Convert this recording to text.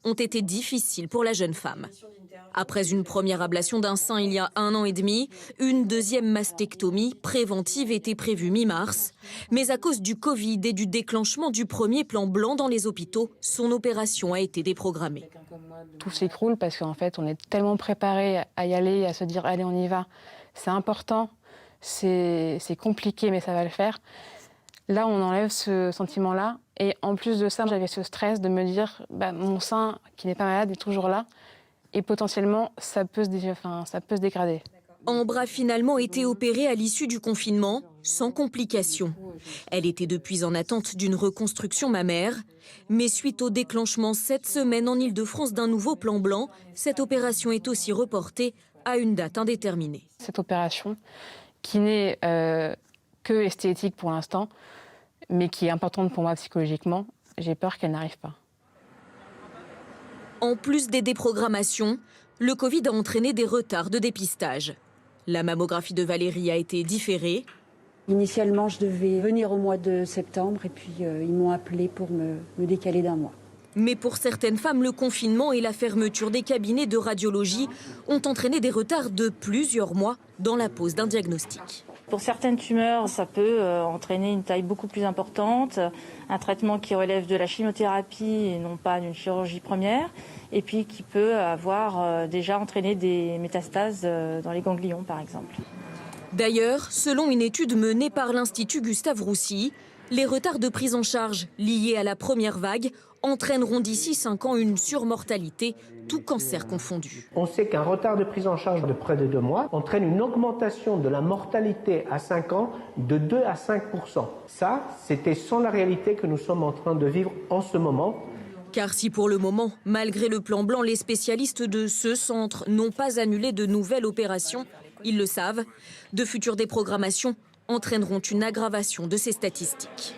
ont été difficiles pour la jeune femme. Après une première ablation d'un sein il y a 1 an et demi, une deuxième mastectomie préventive était prévue mi-mars. Mais à cause du Covid et du déclenchement du premier plan blanc dans les hôpitaux, son opération a été déprogrammée. Tout s'écroule parce qu'en fait, on est tellement préparé à y aller, à se dire « allez, on y va ». C'est important, c'est compliqué, mais ça va le faire. Là, on enlève ce sentiment-là. Et en plus de ça, j'avais ce stress de me dire mon sein, qui n'est pas malade, est toujours là. Et potentiellement, ça peut se dégrader. Ambre a finalement été opérée à l'issue du confinement, sans complications. Elle était depuis en attente d'une reconstruction mammaire. Mais suite au déclenchement cette semaine en Île-de-France d'un nouveau plan blanc, cette opération est aussi reportée à une date indéterminée. Cette opération, qui n'est que esthétique pour l'instant, mais qui est importante pour moi psychologiquement, j'ai peur qu'elle n'arrive pas. En plus des déprogrammations, le Covid a entraîné des retards de dépistage. La mammographie de Valérie a été différée. Initialement, je devais venir au mois de septembre et puis ils m'ont appelé pour me décaler d'1 mois. Mais pour certaines femmes, le confinement et la fermeture des cabinets de radiologie ont entraîné des retards de plusieurs mois dans la pose d'un diagnostic. Pour certaines tumeurs, ça peut entraîner une taille beaucoup plus importante, un traitement qui relève de la chimiothérapie et non pas d'une chirurgie première, et puis qui peut avoir déjà entraîné des métastases dans les ganglions, par exemple. D'ailleurs, selon une étude menée par l'Institut Gustave Roussy, les retards de prise en charge liés à la première vague entraîneront d'ici 5 ans une surmortalité, tout cancer confondu. On sait qu'un retard de prise en charge de près de 2 mois entraîne une augmentation de la mortalité à 5 ans de 2 à 5%. Ça, c'était sans la réalité que nous sommes en train de vivre en ce moment. Car si pour le moment, malgré le plan blanc, les spécialistes de ce centre n'ont pas annulé de nouvelles opérations, ils le savent, de futures déprogrammations entraîneront une aggravation de ces statistiques.